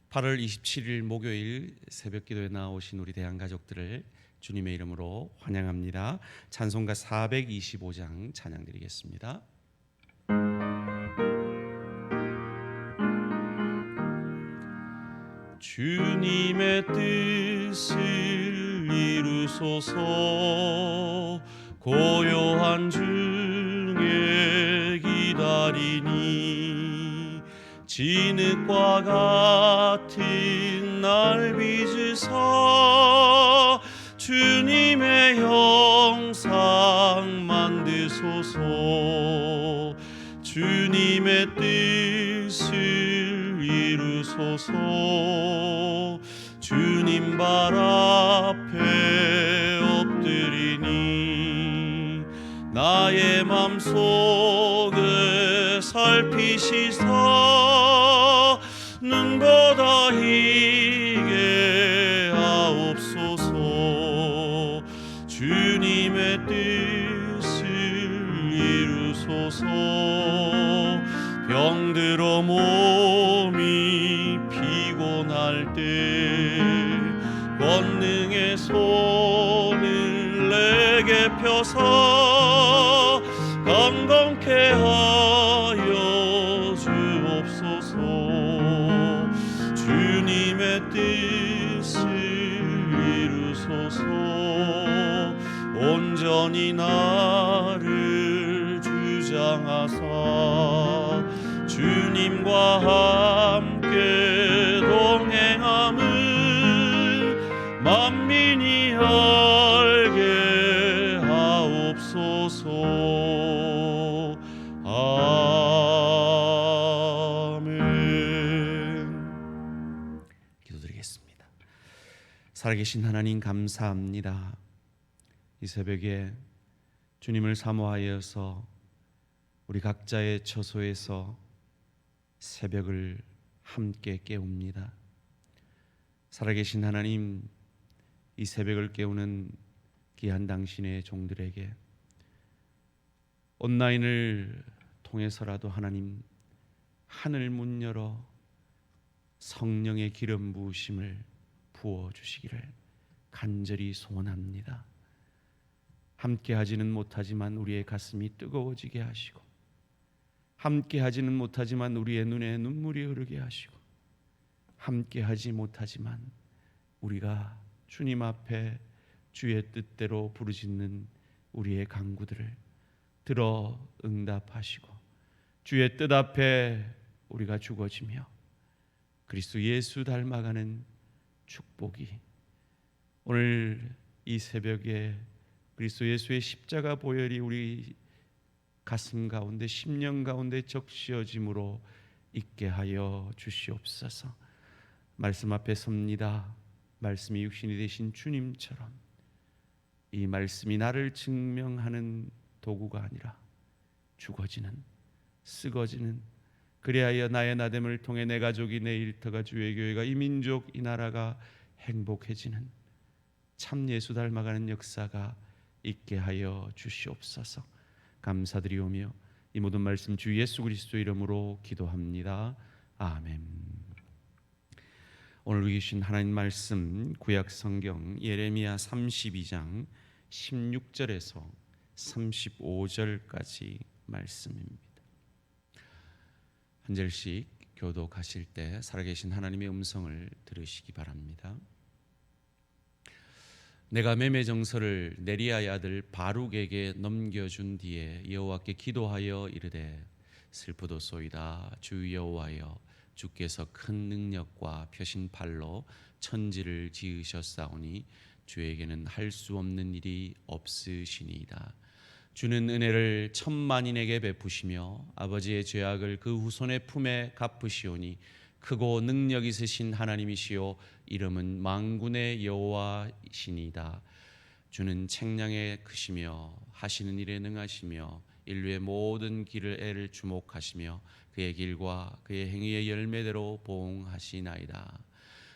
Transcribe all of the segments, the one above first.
8월 27일 목요일 새벽기도에 나오신 우리 대한 가족들을 주님의 이름으로 환영합니다. 찬송가 425장 찬양 드리겠습니다. 주님의 뜻을 이루소서. 고요한 중에 기다리니 진흙과 같은 날 빚으사 주님의 형상 만드소서. 주님의 뜻을 이루소서. 주님 발 앞에 엎드리니 나의 맘속을 살피시사 눈보다 희게 하옵소서. 주님의 뜻을 이루소서. 병들어 몸이 피곤할 때 권능의 손을 내게 펴사 강건케 하여 주옵소서. 주님의 뜻을 이루소서. 온전히 나를 주장하사 주님과 함께 동행함을 만민이 알게 하옵소서. 아멘. 기도드리겠습니다. 살아계신 하나님 감사합니다. 이 새벽에 주님을 사모하여서 우리 각자의 처소에서 새벽을 함께 깨웁니다. 살아계신 하나님, 이 새벽을 깨우는 귀한 당신의 종들에게 온라인을 통해서라도 하나님 하늘 문 열어 성령의 기름 부으심을 부어주시기를 간절히 소원합니다. 함께 하지는 못하지만 우리의 가슴이 뜨거워지게 하시고, 함께 하지는 못하지만 우리의 눈에 눈물이 흐르게 하시고, 함께 하지 못하지만 우리가 주님 앞에 주의 뜻대로 부르짖는 우리의 간구들을 들어 응답하시고, 주의 뜻 앞에 우리가 죽어지며 그리스도 예수 닮아가는 축복이 오늘 이 새벽에 그리스도 예수의 십자가 보혈이 우리 가슴 가운데 심령 가운데 적시어짐으로 있게 하여 주시옵소서. 말씀 앞에 섭니다. 말씀이 육신이 되신 주님처럼 이 말씀이 나를 증명하는 도구가 아니라 죽어지는, 쓰거지는, 그리하여 나의 나됨을 통해 내 가족이, 내 일터가, 주의 교회가, 이 민족, 이 나라가 행복해지는 참 예수 닮아가는 역사가 있게 하여 주시옵소서. 감사드리오며 이 모든 말씀 주 예수 그리스도 이름으로 기도합니다. 아멘. 오늘 읽으신 하나님 말씀 구약 성경 예레미야 32장 16절에서 35절까지 말씀입니다. 한 절씩 교독하실 때 살아계신 하나님의 음성을 들으시기 바랍니다. 내가 매매 정서를 네리야의 아들 바룩에게 넘겨준 뒤에 여호와께 기도하여 이르되 슬프도소이다. 주 여호와여, 주께서 큰 능력과 펴신 팔로 천지를 지으셨사오니 주에게는 할 수 없는 일이 없으시니이다. 주는 은혜를 천만인에게 베푸시며 아버지의 죄악을 그 후손의 품에 갚으시오니 크고 능력 있으신 하나님이시요 이름은 만군의 여호와시니이다. 주는 책량에 크시며 하시는 일에 능하시며 인류의 모든 길을 애를 주목하시며 그의 길과 그의 행위의 열매대로 보응하시나이다.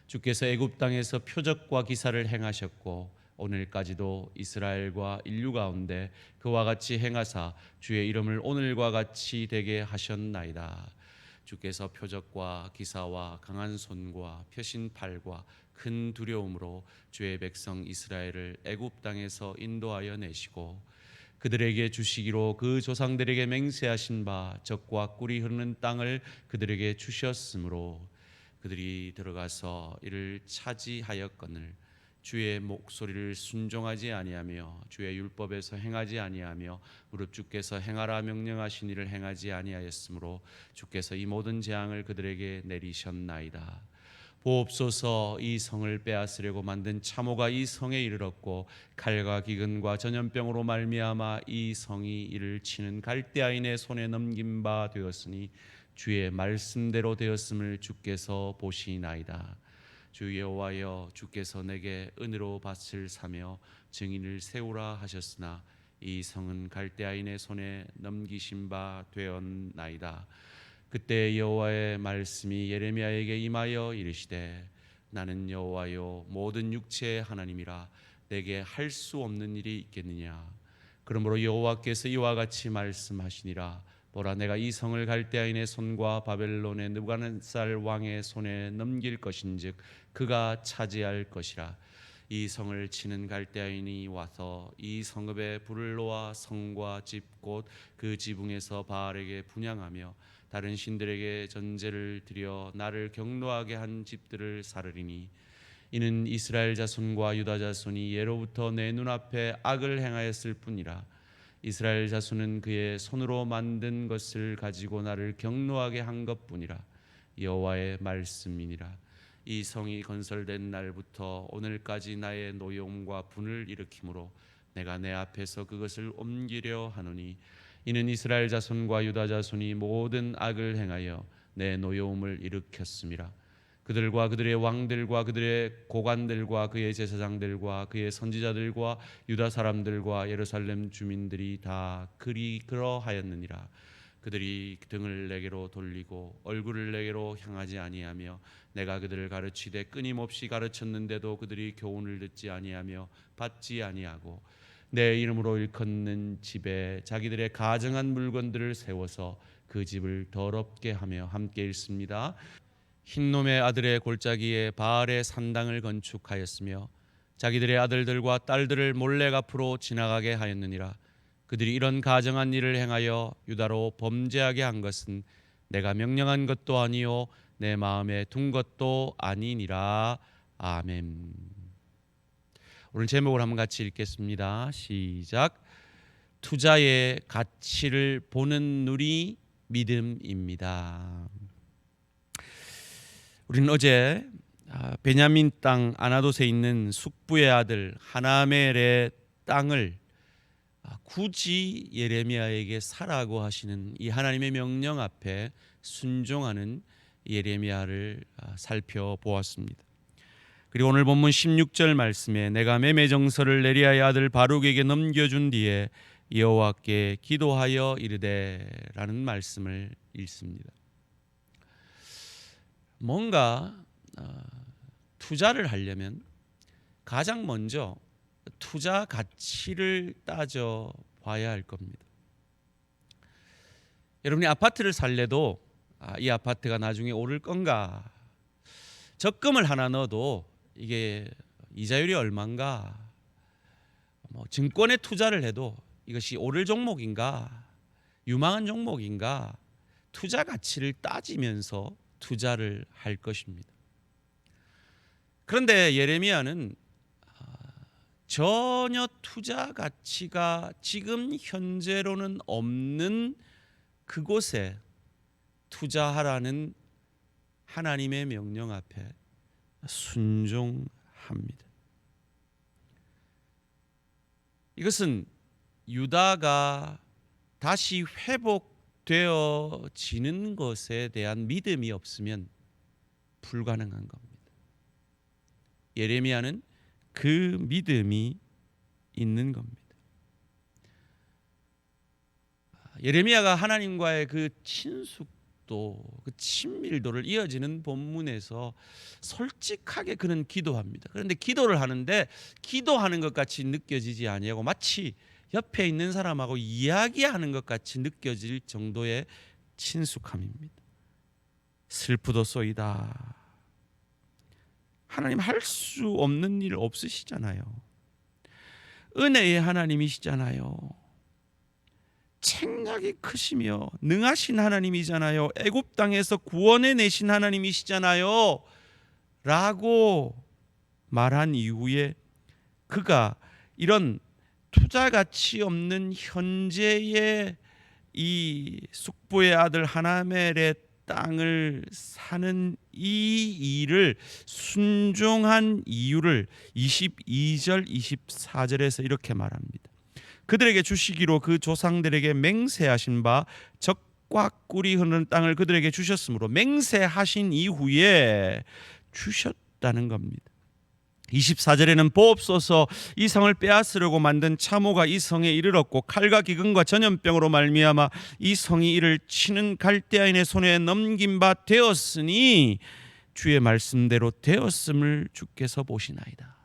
주께서 애굽 땅에서 표적과 기사를 행하셨고 오늘까지도 이스라엘과 인류 가운데 그와 같이 행하사 주의 이름을 오늘과 같이 되게 하셨나이다. 주께서 표적과 기사와 강한 손과 펴신 팔과 큰 두려움으로 주의 백성 이스라엘을 애굽 땅에서 인도하여 내시고 그들에게 주시기로 그 조상들에게 맹세하신 바 젖과 꿀이 흐르는 땅을 그들에게 주셨으므로 그들이 들어가서 이를 차지하였거늘 주의 목소리를 순종하지 아니하며 주의 율법에서 행하지 아니하며 무릇 주께서 행하라 명령하신 일을 행하지 아니하였으므로 주께서 이 모든 재앙을 그들에게 내리셨나이다. 보옵소서, 이 성을 빼앗으려고 만든 참호가 이 성에 이르렀고 칼과 기근과 전염병으로 말미암아 이 성이 이를 치는 갈대아인의 손에 넘긴 바 되었으니 주의 말씀대로 되었음을 주께서 보시나이다. 주 여호와여, 주께서 내게 은으로 밭을 사며 증인을 세우라 하셨으나 이 성은 갈대아인의 손에 넘기신 바 되었나이다. 그때 여호와의 말씀이 예레미야에게 임하여 이르시되 나는 여호와요 모든 육체의 하나님이라 내게 할 수 없는 일이 있겠느냐. 그러므로 여호와께서 이와 같이 말씀하시니라. 보라, 내가 이 성을 갈대아인의 손과 바벨론의 느부갓네살 왕의 손에 넘길 것인즉 그가 차지할 것이라. 이 성을 치는 갈대아인이 와서 이 성읍에 불을 놓아 성과 집 곧 그 지붕에서 바알에게 분향하며 다른 신들에게 전제를 드려 나를 경노하게 한 집들을 사르리니 이는 이스라엘 자손과 유다 자손이 예로부터 내 눈앞에 악을 행하였을 뿐이라. 이스라엘 자손은 그의 손으로 만든 것을 가지고 나를 경노하게 한 것뿐이라. 여호와의 말씀이니라. 이 성이 건설된 날부터 오늘까지 나의 노여움과 분을 일으키므로 내가 내 앞에서 그것을 옮기려 하노니 이는 이스라엘 자손과 유다 자손이 모든 악을 행하여 내 노여움을 일으켰음이라. 그들과 그들의 왕들과 그들의 고관들과 그의 제사장들과 그의 선지자들과 유다 사람들과 예루살렘 주민들이 다 그러하였느니라. 그들이 등을 내게로 돌리고 얼굴을 내게로 향하지 아니하며 내가 그들을 가르치되 끊임없이 가르쳤는데도 그들이 교훈을 듣지 아니하며 받지 아니하고 내 이름으로 일컫는 집에 자기들의 가증한 물건들을 세워서 그 집을 더럽게 하며 함께 읽습니다. 흰놈의 아들의 골짜기에 바알의 산당을 건축하였으며 자기들의 아들들과 딸들을 몰래 앞으로 지나가게 하였느니라. 그들이 이런 가증한 일을 행하여 유다로 범죄하게 한 것은 내가 명령한 것도 아니요 내 마음에 둔 것도 아니니라. 아멘. 오늘 제목을 한번 같이 읽겠습니다. 시작. 투자의 가치를 보는 눈이 믿음입니다. 우리는 어제 베냐민 땅 아나돗에 있는 숙부의 아들 하나멜의 땅을 굳이 예레미야에게 사라고 하시는 이 하나님의 명령 앞에 순종하는 예레미야를 살펴보았습니다. 그리고 오늘 본문 16절 말씀에 내가 매매정서를 네리야의 아들 바룩에게 넘겨준 뒤에 여호와께 기도하여 이르되 라는 말씀을 읽습니다. 뭔가 투자를 하려면 가장 먼저 투자 가치를 따져 봐야 할 겁니다. 여러분이 아파트를 살래도 이 아파트가 나중에 오를 건가? 적금을 하나 넣어도 이게 이자율이 얼마인가? 증권에 투자를 해도 이것이 오를 종목인가? 유망한 종목인가? 투자 가치를 따지면서 투자를 할 것입니다. 그런데 예레미야는 전혀 투자 가치가 지금 현재로는 없는 그곳에 투자하라는 하나님의 명령 앞에 순종합니다. 이것은 유다가 다시 회복되어지는 것에 대한 믿음이 없으면 불가능한 겁니다. 예레미야는 그 믿음이 있는 겁니다. 예레미야가 하나님과의 그 친숙도, 그 친밀도를 이어지는 본문에서 솔직하게 그는 기도합니다. 그런데 기도를 하는데 기도하는 것 같이 느껴지지 아니하고 마치 옆에 있는 사람하고 이야기하는 것 같이 느껴질 정도의 친숙함입니다. 슬프도소이다. 하나님 할 수 없는 일 없으시잖아요. 은혜의 하나님이시잖아요. 책략이 크시며 능하신 하나님이잖아요. 애굽 땅에서 구원해 내신 하나님이시잖아요. 라고 말한 이후에 그가 이런 투자 가치 없는 현재의 이 숙부의 아들 하나멜의 땅을 사는 이 일을 순종한 이유를 22절 24절에서 이렇게 말합니다. 그들에게 주시기로 그 조상들에게 맹세하신 바 젖과 꿀이 흐르는 땅을 그들에게 주셨으므로 맹세하신 이후에 주셨다는 겁니다. 24절에는 보옵소서 이 성을 빼앗으려고 만든 참호가 이 성에 이르렀고 칼과 기근과 전염병으로 말미암아 이 성이 이를 치는 갈대아인의 손에 넘긴 바 되었으니 주의 말씀대로 되었음을 주께서 보시나이다.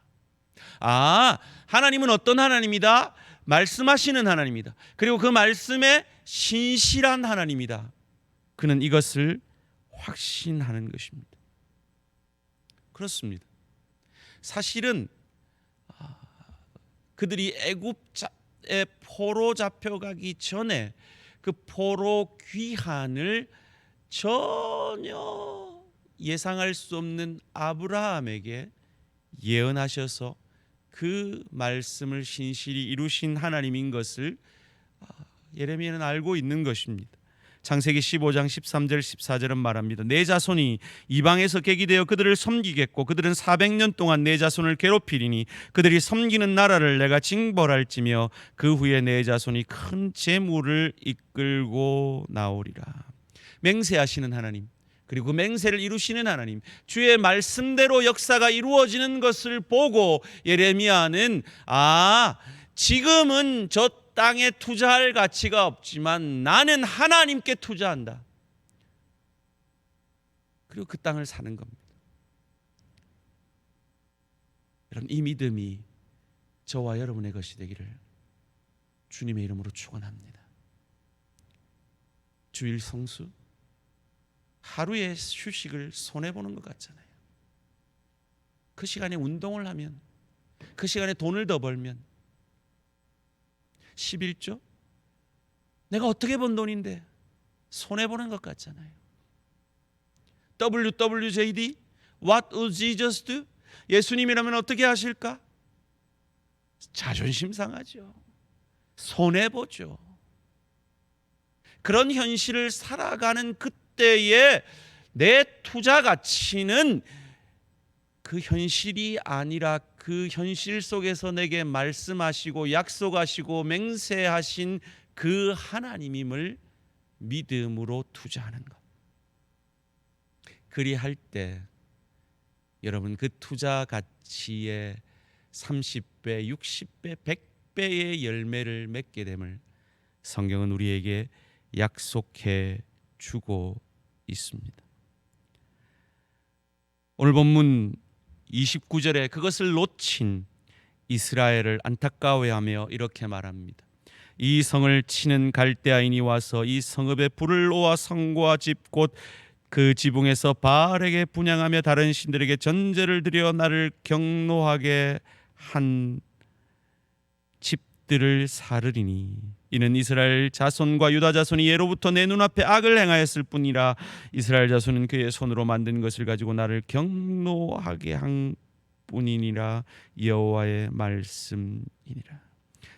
하나님은 어떤 하나님이다? 말씀하시는 하나님이다. 그리고 그 말씀에 신실한 하나님이다. 그는 이것을 확신하는 것입니다. 그렇습니다. 사실은 그들이 애굽에 포로 잡혀가기 전에 그 포로 귀환을 전혀 예상할 수 없는 아브라함에게 예언하셔서 그 말씀을 신실히 이루신 하나님인 것을 예레미야는 알고 있는 것입니다. 창세기 15장 13절 14절은 말합니다. 내 자손이 이방에서 객이 되어 그들을 섬기겠고 그들은 400년 동안 내 자손을 괴롭히리니 그들이 섬기는 나라를 내가 징벌할지며 그 후에 내 자손이 큰 재물을 이끌고 나오리라. 맹세하시는 하나님, 그리고 맹세를 이루시는 하나님, 주의 말씀대로 역사가 이루어지는 것을 보고 예레미야는 지금은 저 땅에 투자할 가치가 없지만 나는 하나님께 투자한다. 그리고 그 땅을 사는 겁니다. 여러분, 이 믿음이 저와 여러분의 것이 되기를 주님의 이름으로 축원합니다. 주일 성수, 하루의 휴식을 손해보는 것 같잖아요. 그 시간에 운동을 하면, 그 시간에 돈을 더 벌면, 11조? 내가 어떻게 번 돈인데 손해보는 것 같잖아요. WWJD? What would Jesus do? 예수님이라면 어떻게 하실까? 자존심 상하죠. 손해보죠. 그런 현실을 살아가는 그때에 내 투자 가치는 그 현실이 아니라 그 현실 속에서 내게 말씀하시고 약속하시고 맹세하신 그 하나님임을 믿음으로 투자하는 것. 그리할 때 여러분 그 투자 가치의 30배, 60배, 100배의 열매를 맺게 됨을 성경은 우리에게 약속해 주고 있습니다. 오늘 본문 29절에 그것을 놓친 이스라엘을 안타까워하며 이렇게 말합니다. 이 성을 치는 갈대아인이 와서 이 성읍에 불을 놓아 성과 집 곧 그 지붕에서 바알에게 분향하며 다른 신들에게 전제를 드려 나를 경노하게 한 집들을 사르리니 이는 이스라엘 자손과 유다 자손이 예로부터 내 눈앞에 악을 행하였을 뿐이라 이스라엘 자손은 그의 손으로 만든 것을 가지고 나를 경노하게 한 뿐이니라 여호와의 말씀이니라.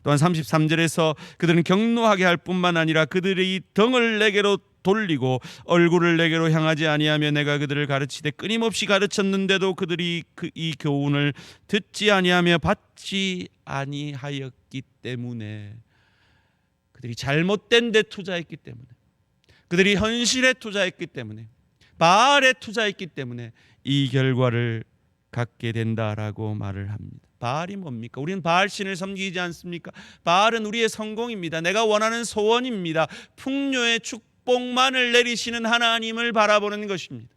또한 33절에서 그들은 경노하게 할 뿐만 아니라 그들이 등을 내게로 돌리고 얼굴을 내게로 향하지 아니하며 내가 그들을 가르치되 끊임없이 가르쳤는데도 그들이 이 교훈을 듣지 아니하며 받지 아니하였기 때문에, 그들이 잘못된 데 투자했기 때문에, 그들이 현실에 투자했기 때문에, 바알에 투자했기 때문에 이 결과를 갖게 된다라고 말을 합니다. 바알이 뭡니까? 우리는 바알신을 섬기지 않습니까? 바알은 우리의 성공입니다. 내가 원하는 소원입니다. 풍요의 축복만을 내리시는 하나님을 바라보는 것입니다.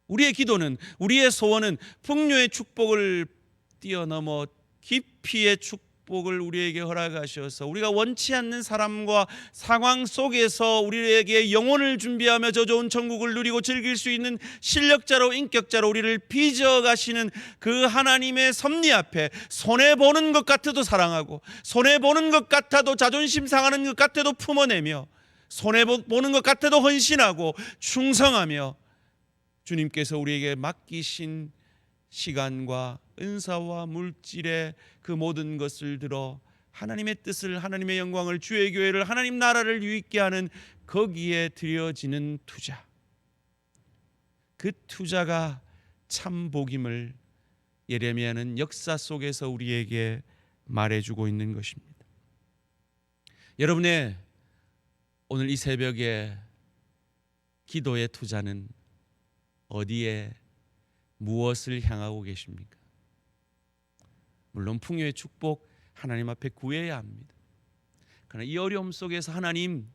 우리의 기도는, 우리의 소원은 풍요의 축복을 뛰어넘어 깊이의 축복, 축복을 우리에게 허락하셔서 우리가 원치 않는 사람과 상황 속에서 우리에게 영혼을 준비하며 저 좋은 천국을 누리고 즐길 수 있는 실력자로 인격자로 우리를 빚어가시는 그 하나님의 섭리 앞에 손해보는 것 같아도 사랑하고 손해보는 것 같아도 자존심 상하는 것 같아도 품어내며 손해보는 것 같아도 헌신하고 충성하며 주님께서 우리에게 맡기신 시간과 은사와 물질의 그 모든 것을 들어 하나님의 뜻을, 하나님의 영광을, 주의 교회를, 하나님 나라를 유익게 하는 거기에 드려지는 투자, 그 투자가 참 복임을 예레미야는 역사 속에서 우리에게 말해주고 있는 것입니다. 여러분의 오늘 이 새벽에 기도의 투자는 어디에 무엇을 향하고 계십니까? 물론 풍요의 축복 하나님 앞에 구해야 합니다. 그러나 이 어려움 속에서 하나님,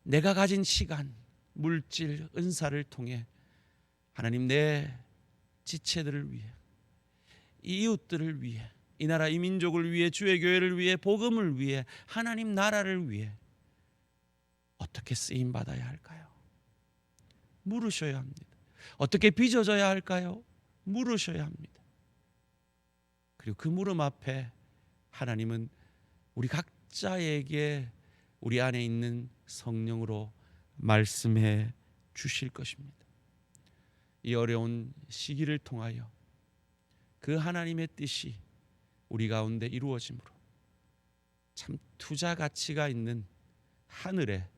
내가 가진 시간, 물질, 은사를 통해 하나님 내 지체들을 위해, 이 이웃들을 위해, 이 나라 이 민족을 위해, 주의 교회를 위해, 복음을 위해, 하나님 나라를 위해 어떻게 쓰임 받아야 할까요? 물으셔야 합니다. 어떻게 빚어져야 할까요? 물으셔야 합니다. 그리고 그 물음 앞에 하나님은 우리 각자에게 우리 안에 있는 성령으로 말씀해 주실 것입니다. 이 어려운 시기를 통하여 그 하나님의 뜻이 우리 가운데 이루어짐으로 참 투자 가치가 있는 하늘에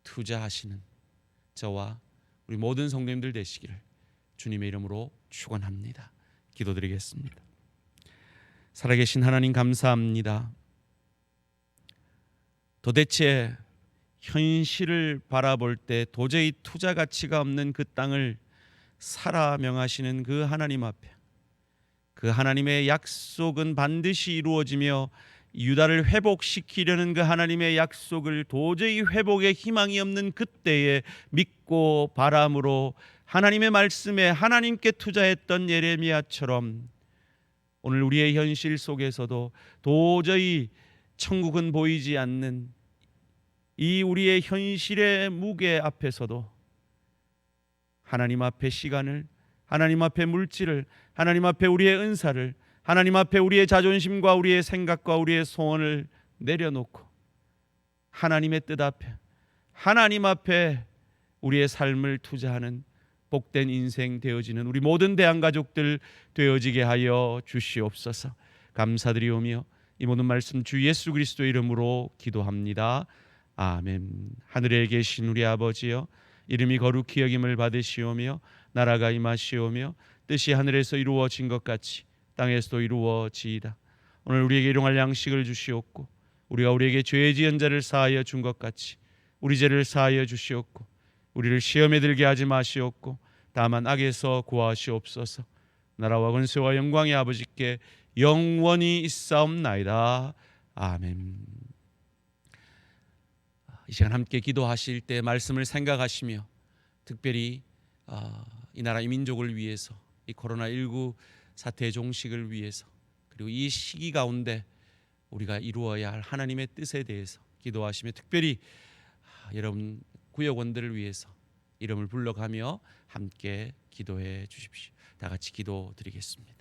투자하시는 저와 우리 모든 성도님들 되시기를 주님의 이름으로 축원합니다. 기도드리겠습니다. 살아계신 하나님 감사합니다. 도대체 현실을 바라볼 때 도저히 투자 가치가 없는 그 땅을 사라 명하시는 그 하나님 앞에, 그 하나님의 약속은 반드시 이루어지며 유다를 회복시키려는 그 하나님의 약속을 도저히 회복의 희망이 없는 그때에 믿고 바람으로 하나님의 말씀에 하나님께 투자했던 예레미야처럼 오늘 우리의 현실 속에서도 도저히 천국은 보이지 않는 이 우리의 현실의 무게 앞에서도 하나님 앞에 시간을, 하나님 앞에 물질을, 하나님 앞에 우리의 은사를, 하나님 앞에 우리의 자존심과 우리의 생각과 우리의 소원을 내려놓고 하나님의 뜻 앞에, 하나님 앞에 우리의 삶을 투자하는 복된 인생 되어지는 우리 모든 대한가족들 되어지게 하여 주시옵소서. 감사드리오며 이 모든 말씀 주 예수 그리스도의 이름으로 기도합니다. 아멘. 하늘에 계신 우리 아버지여, 이름이 거룩히 여김을 받으시오며 나라가 임하시오며 뜻이 하늘에서 이루어진 것 같이 땅에서도 이루어지이다. 오늘 우리에게 일용할 양식을 주시옵고 우리가 우리에게 죄 지은 자를 사하여 준 것 같이 우리 죄를 사하여 주시옵고 우리를 시험에 들게 하지 마시옵고 다만 악에서 구하시옵소서. 나라와 권세와 영광의 아버지께 영원히 있사옵나이다. 아멘. 이 시간 함께 기도하실 때 말씀을 생각하시며 특별히 이 나라 이 민족을 위해서, 이 코로나19 사태의 종식을 위해서, 그리고 이 시기 가운데 우리가 이루어야 할 하나님의 뜻에 대해서 기도하시며 특별히 여러분 구역원들을 위해서 이름을 불러가며 함께 기도해 주십시오. 다 같이 기도드리겠습니다.